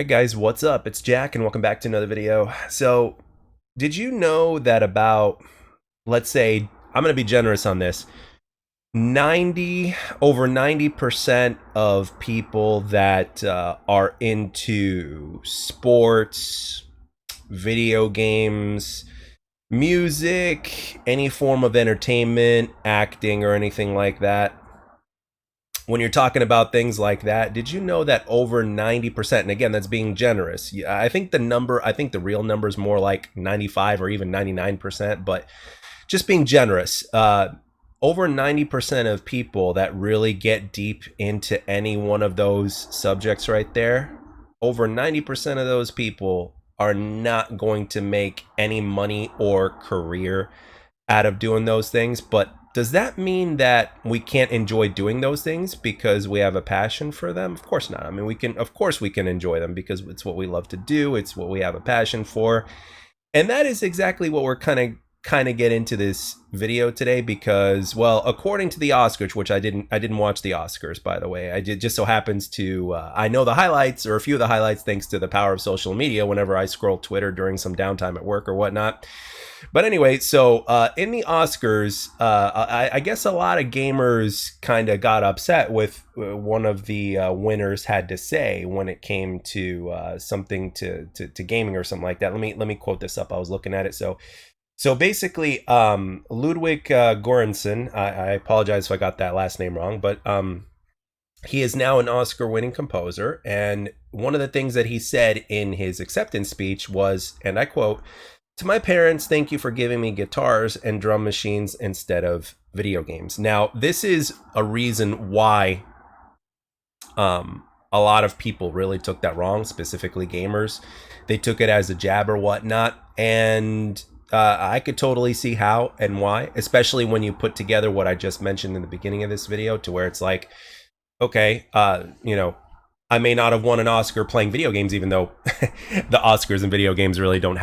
Hey guys, what's up? It's Jack and welcome back to another video. So, did you know that about, let's say, I'm going to be generous on this, 90% of people that are into sports, video games, music, any form of entertainment, acting, or anything like that, when you're talking about things like that, did you know that over 90%, and again, that's being generous. I think the real number is more like 95 or even 99%, but just being generous, over 90% of people that really get deep into any one of those subjects right there, over 90% of those people are not going to make any money or career out of doing those things. But does that mean that we can't enjoy doing those things because we have a passion for them? Of course not. I mean, of course we can enjoy them because it's what we love to do. It's what we have a passion for. And that is exactly what we're kind of get into this video today because, well, according to the Oscars, which I didn't watch the Oscars, by the way. I did, just so happens to I know the highlights, or a few of the highlights, thanks to the power of social media whenever I scroll Twitter during some downtime at work or whatnot. But anyway, so in the Oscars, I guess a lot of gamers kind of got upset with one of the winners had to say when it came to something to gaming or something like that. Let me quote this up. I was looking at it. So basically, Ludwig Göransson, I apologize if I got that last name wrong, but he is now an Oscar-winning composer. And one of the things that he said in his acceptance speech was, and I quote, "To my parents, thank you for giving me guitars and drum machines instead of video games." Now, this is a reason why a lot of people really took that wrong, specifically gamers. They took it as a jab or whatnot. And I could totally see how and why, especially when you put together what I just mentioned in the beginning of this video, to where it's like, okay, I may not have won an Oscar playing video games, even though the Oscars and video games really don't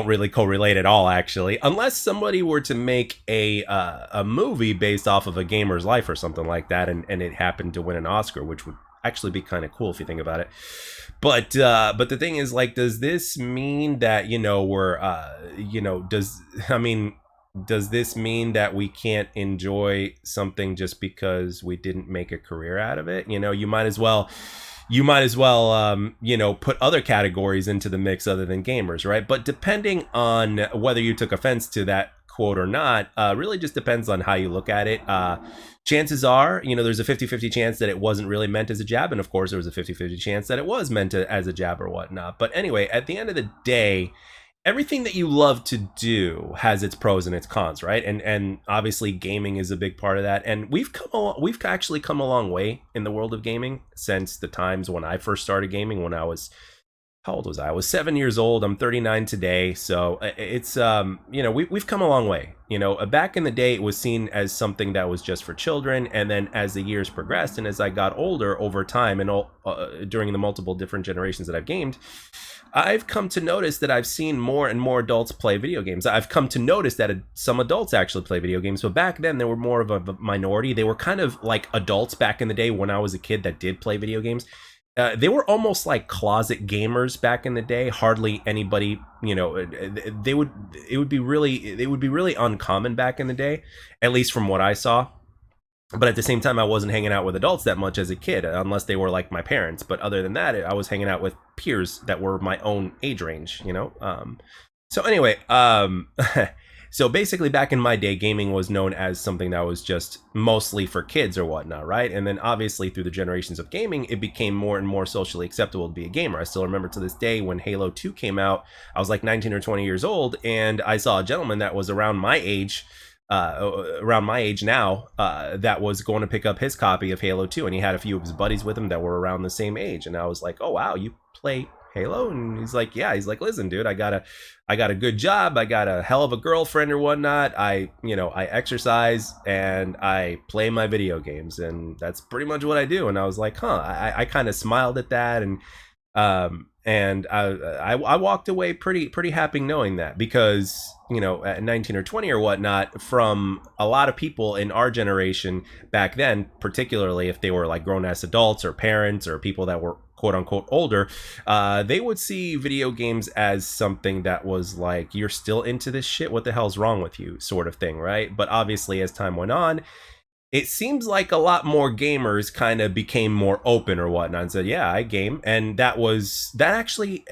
really correlate at all, actually, unless somebody were to make a movie based off of a gamer's life or something like that, and it happened to win an Oscar, which would actually be kind of cool if you think about it. But the thing is, like, does this mean that does this mean that we can't enjoy something just because we didn't make a career out of it? You might as well put other categories into the mix other than gamers, right? But depending on whether you took offense to that quote or not, really just depends on how you look at it. Chances are, there's a 50-50 chance that it wasn't really meant as a jab, and of course there was a 50-50 chance that it was meant as a jab or whatnot. But anyway, at the end of the day, everything that you love to do has its pros and its cons, right? And obviously gaming is a big part of that. And we've actually come a long way in the world of gaming since the times when I first started gaming, when I was, how old was I? I was 7 years old. I'm 39 today. So it's, we've come a long way. Back in the day, it was seen as something that was just for children. And then as the years progressed and as I got older over time and during the multiple different generations that I've gamed, I've come to notice that I've seen more and more adults play video games. I've come to notice that some adults actually play video games. But back then, they were more of a minority. They were kind of like adults back in the day when I was a kid that did play video games. They were almost like closet gamers back in the day. Hardly anybody, they would be really uncommon back in the day, at least from what I saw. But at the same time, I wasn't hanging out with adults that much as a kid, unless they were like my parents. But other than that, I was hanging out with peers that were my own age range, So anyway, so basically back in my day, gaming was known as something that was just mostly for kids or whatnot, right? And then obviously through the generations of gaming, it became more and more socially acceptable to be a gamer. I still remember to this day when Halo 2 came out, I was like 19 or 20 years old, and I saw a gentleman that was around my age now, that was going to pick up his copy of Halo 2, and he had a few of his buddies with him that were around the same age. And I was like, oh wow, you play Halo? And he's like, yeah. He's like, listen, dude, I got a good job, I got a hell of a girlfriend or whatnot, I exercise and I play my video games, and that's pretty much what I do. And I was like, I kind of smiled at that, and I walked away pretty happy knowing that, because at 19 or 20 or whatnot, from a lot of people in our generation back then, particularly if they were like grown-ass adults or parents or people that were quote unquote older, they would see video games as something that was like, you're still into this shit, what the hell's wrong with you, sort of thing, right? But obviously as time went on, it seems like a lot more gamers kind of became more open or whatnot and said, yeah, I game. And that actually,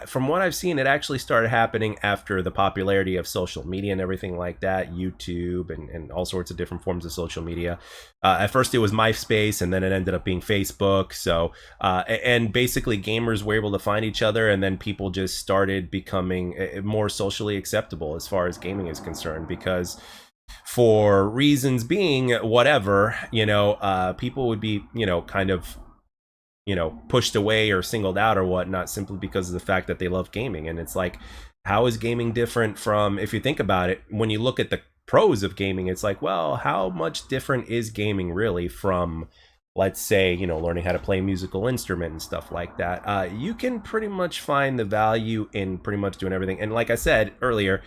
from what I've seen, it actually started happening after the popularity of social media and everything like that, YouTube and all sorts of different forms of social media. At first it was MySpace, and then it ended up being Facebook. So and basically gamers were able to find each other, and then people just started becoming more socially acceptable as far as gaming is concerned, because for reasons being whatever, people would be, kind of, pushed away or singled out or whatnot simply because of the fact that they love gaming. And it's like, how is gaming different from, if you think about it, when you look at the pros of gaming, it's like, well, how much different is gaming really from, let's say, learning how to play a musical instrument and stuff like that? You can pretty much find the value in pretty much doing everything. And like I said earlier,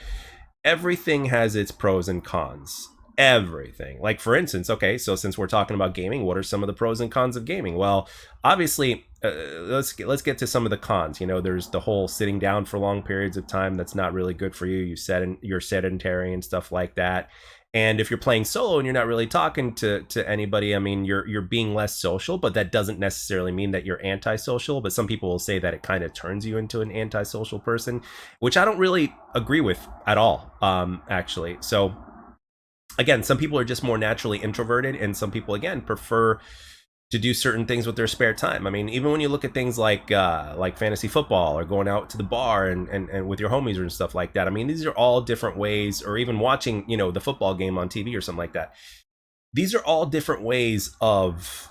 everything has its pros and cons. Everything. Like, for instance, okay, so since we're talking about gaming, what are some of the pros and cons of gaming? Well, obviously, let's get to some of the cons. There's the whole sitting down for long periods of time. That's not really good for you. You're sedentary and stuff like that. And if you're playing solo and you're not really talking to anybody, I mean, you're being less social, but that doesn't necessarily mean that you're antisocial. But some people will say that it kind of turns you into an antisocial person, which I don't really agree with at all, actually. So again, some people are just more naturally introverted, and some people, again, prefer to do certain things with their spare time. I mean, even when you look at things like fantasy football or going out to the bar and with your homies and stuff like that. I mean, these are all different ways, or even watching, the football game on TV or something like that. These are all different ways of,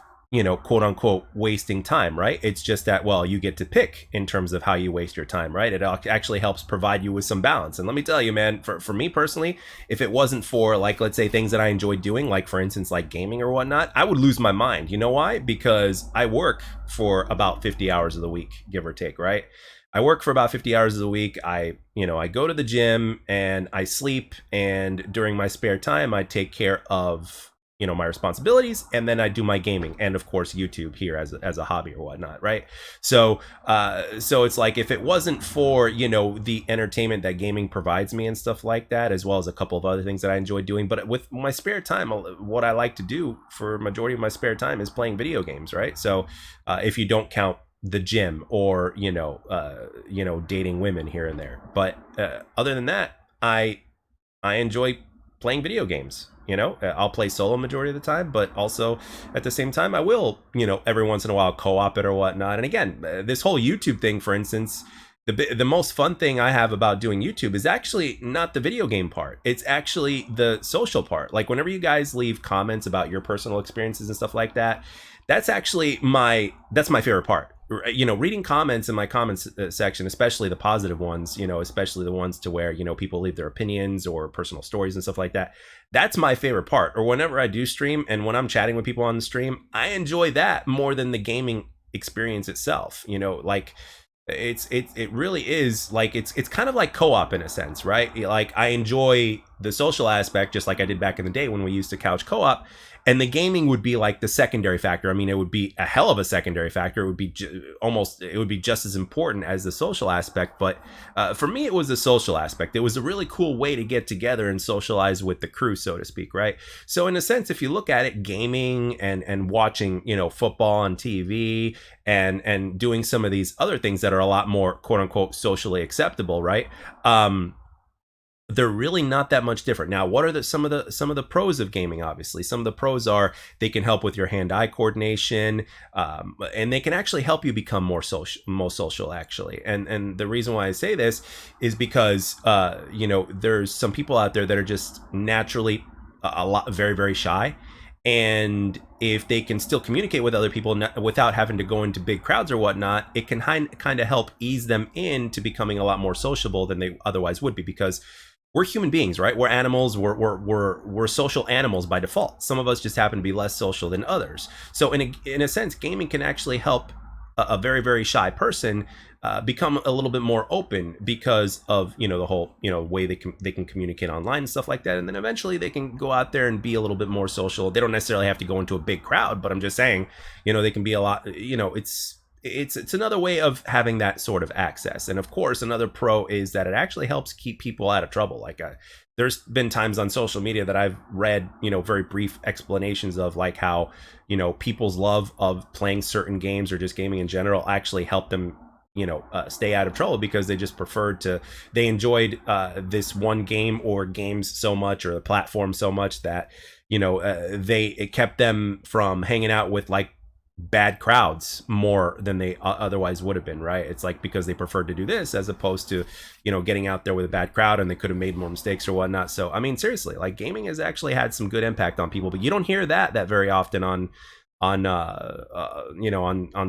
quote unquote, wasting time, right? It's just that, well, you get to pick in terms of how you waste your time, right? It actually helps provide you with some balance. And let me tell you, man, for me personally, if it wasn't for, like, let's say things that I enjoy doing, like for instance, like gaming or whatnot, I would lose my mind. You know why? Because I work for about 50 hours of the week, give or take, right? I work for about 50 hours of the week. I go to the gym and I sleep, and during my spare time, I take care of my responsibilities, and then I do my gaming, and of course YouTube here as a hobby or whatnot, right? So it's like, if it wasn't for the entertainment that gaming provides me and stuff like that, as well as a couple of other things that I enjoy doing, but with my spare time, what I like to do for a majority of my spare time is playing video games, right? So if you don't count the gym or dating women here and there, but other than that, I enjoy playing video games. I'll play solo majority of the time, but also at the same time, I will, every once in a while co-op it or whatnot. And again, this whole YouTube thing, for instance, the most fun thing I have about doing YouTube is actually not the video game part. It's actually the social part. Like, whenever you guys leave comments about your personal experiences and stuff like that, that's actually my favorite part. Reading comments in my comments section, especially the positive ones, especially the ones to where, people leave their opinions or personal stories and stuff like that. That's my favorite part. Or whenever I do stream, and when I'm chatting with people on the stream, I enjoy that more than the gaming experience itself. Like, it really is like, it's kind of like co-op in a sense, right? Like, I enjoy the social aspect, just like I did back in the day when we used to couch co-op, and the gaming would be like the secondary factor. I mean, it would be a hell of a secondary factor. It would be it would be just as important as the social aspect. But for me, it was the social aspect. It was a really cool way to get together and socialize with the crew, so to speak, right? So in a sense, if you look at it, gaming and watching, football on TV and doing some of these other things that are a lot more, quote unquote, socially acceptable, right? They're really not that much different. Now, what are some of the pros of gaming? Obviously, some of the pros are they can help with your hand-eye coordination, and they can actually help you become more social, actually. And the reason why I say this is because there's some people out there that are just naturally very, very shy. And if they can still communicate with other people without having to go into big crowds or whatnot, it can kind of help ease them into becoming a lot more sociable than they otherwise would be, because we're human beings, right? We're animals. We're social animals by default. Some of us just happen to be less social than others. So in a sense, gaming can actually help a very, very shy person become a little bit more open because of the whole way they can communicate online and stuff like that. And then eventually they can go out there and be a little bit more social. They don't necessarily have to go into a big crowd, but I'm just saying, they can be a lot. it's another way of having that sort of access. And of course, another pro is that it actually helps keep people out of trouble. Like there's been times on social media that I've read, very brief explanations of like how, people's love of playing certain games or just gaming in general actually help them, stay out of trouble, because they just they enjoyed this one game or games so much, or the platform so much, that it kept them from hanging out with like bad crowds more than they otherwise would have been, right? It's like because they preferred to do this as opposed to getting out there with a bad crowd, and they could have made more mistakes or whatnot. So I mean, seriously, like gaming has actually had some good impact on people, but you don't hear that very often on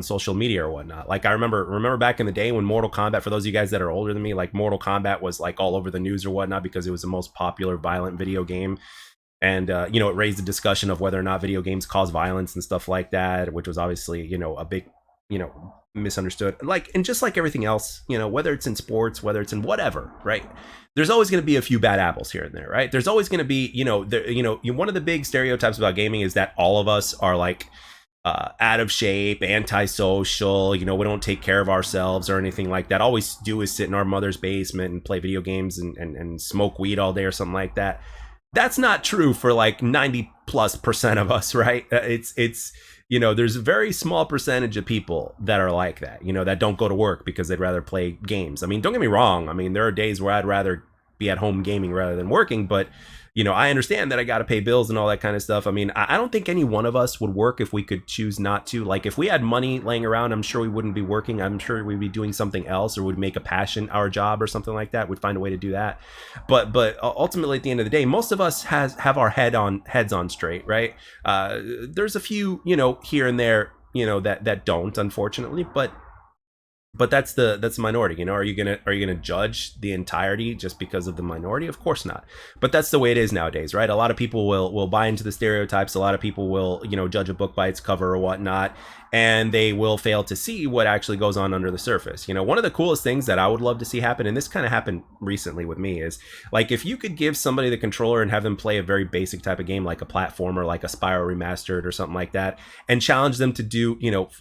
social media or whatnot. Like I remember back in the day when Mortal Kombat, for those of you guys that are older than me, like Mortal Kombat was like all over the news or whatnot because it was the most popular violent video game. And, it raised the discussion of whether or not video games cause violence and stuff like that, which was obviously, a big, misunderstood. Like, and just like everything else, whether it's in sports, whether it's in whatever, right? There's always going to be a few bad apples here and there, right? There's always going to be, one of the big stereotypes about gaming is that all of us are like out of shape, antisocial, we don't take care of ourselves or anything like that. All we do is sit in our mother's basement and play video games and smoke weed all day or something like that. That's not true for like 90+% of us, right? It's there's a very small percentage of people that are like that, that don't go to work because they'd rather play games. I mean, don't get me wrong. I mean, there are days where I'd rather be at home gaming rather than working, but I understand that I got to pay bills and all that kind of stuff. I mean, I don't think any one of us would work if we could choose not to. Like if we had money laying around, I'm sure we wouldn't be working. I'm sure we'd be doing something else, or would make a passion our job or something like that. We'd find a way to do that. But ultimately, at the end of the day, most of us have our heads on straight, right? There's a few, here and there, that don't, unfortunately, but that's the minority. Are you gonna judge the entirety just because of the minority? Of course not. But that's the way it is nowadays, right? A lot of people will buy into the stereotypes. A lot of people will judge a book by its cover or whatnot, and they will fail to see what actually goes on under the surface. One of the coolest things that I would love to see happen, and this kind of happened recently with me, is like if you could give somebody the controller and have them play a very basic type of game like a platformer, like a Spyro Remastered or something like that, and challenge them to do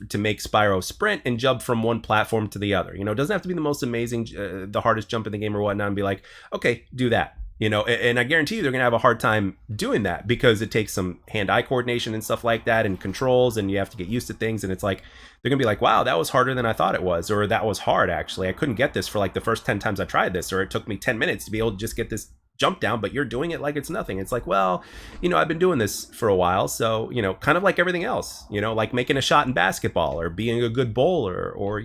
to make Spyro sprint and jump from one platform to the other. It doesn't have to be the most amazing, the hardest jump in the game or whatnot, and be like, okay, do that. And I guarantee you they're going to have a hard time doing that because it takes some hand-eye coordination and stuff like that, and controls, and you have to get used to things. And it's like, they're going to be like, wow, that was harder than I thought it was. Or that was hard, actually. I couldn't get this for like the first 10 times I tried this. Or it took me 10 minutes to be able to just get this jump down, but you're doing it like it's nothing. It's like, well, I've been doing this for a while. So, kind of like everything else, like making a shot in basketball, or being a good bowler, or,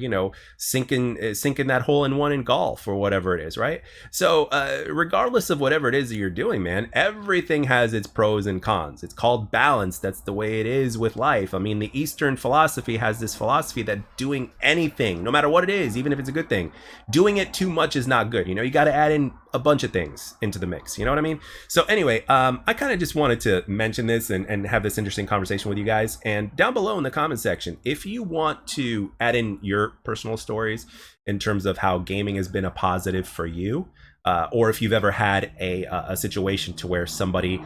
sinking that hole in one in golf, or whatever it is, right? So regardless of whatever it is that you're doing, man, everything has its pros and cons. It's called balance. That's the way it is with life. I mean, the Eastern philosophy has this philosophy that doing anything, no matter what it is, even if it's a good thing, doing it too much is not good. You got to add in a bunch of things into the mix. You know what I mean? So anyway, I kind of just wanted to mention this and have this interesting conversation with you guys. And down below in the comment section, if you want to add in your personal stories in terms of how gaming has been a positive for you, or if you've ever had a situation to where somebody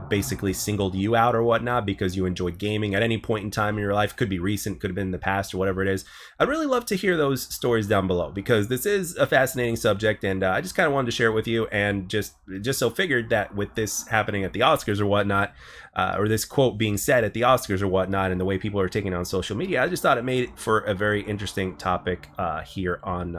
basically singled you out or whatnot because you enjoyed gaming at any point in time in your life, could be recent, could have been in the past, or whatever it is, I'd really love to hear those stories down below, because this is a fascinating subject, and I just kind of wanted to share it with you. And just so figured that with this happening at the Oscars or whatnot, or this quote being said at the Oscars or whatnot, and the way people are taking it on social media, I just thought it made it for a very interesting topic here on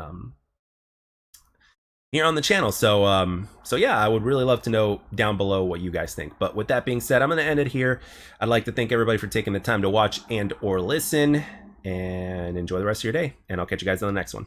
the channel. So yeah, I would really love to know down below what you guys think. But with that being said, I'm going to end it here. I'd like to thank everybody for taking the time to watch and or listen, and enjoy the rest of your day. And I'll catch you guys on the next one.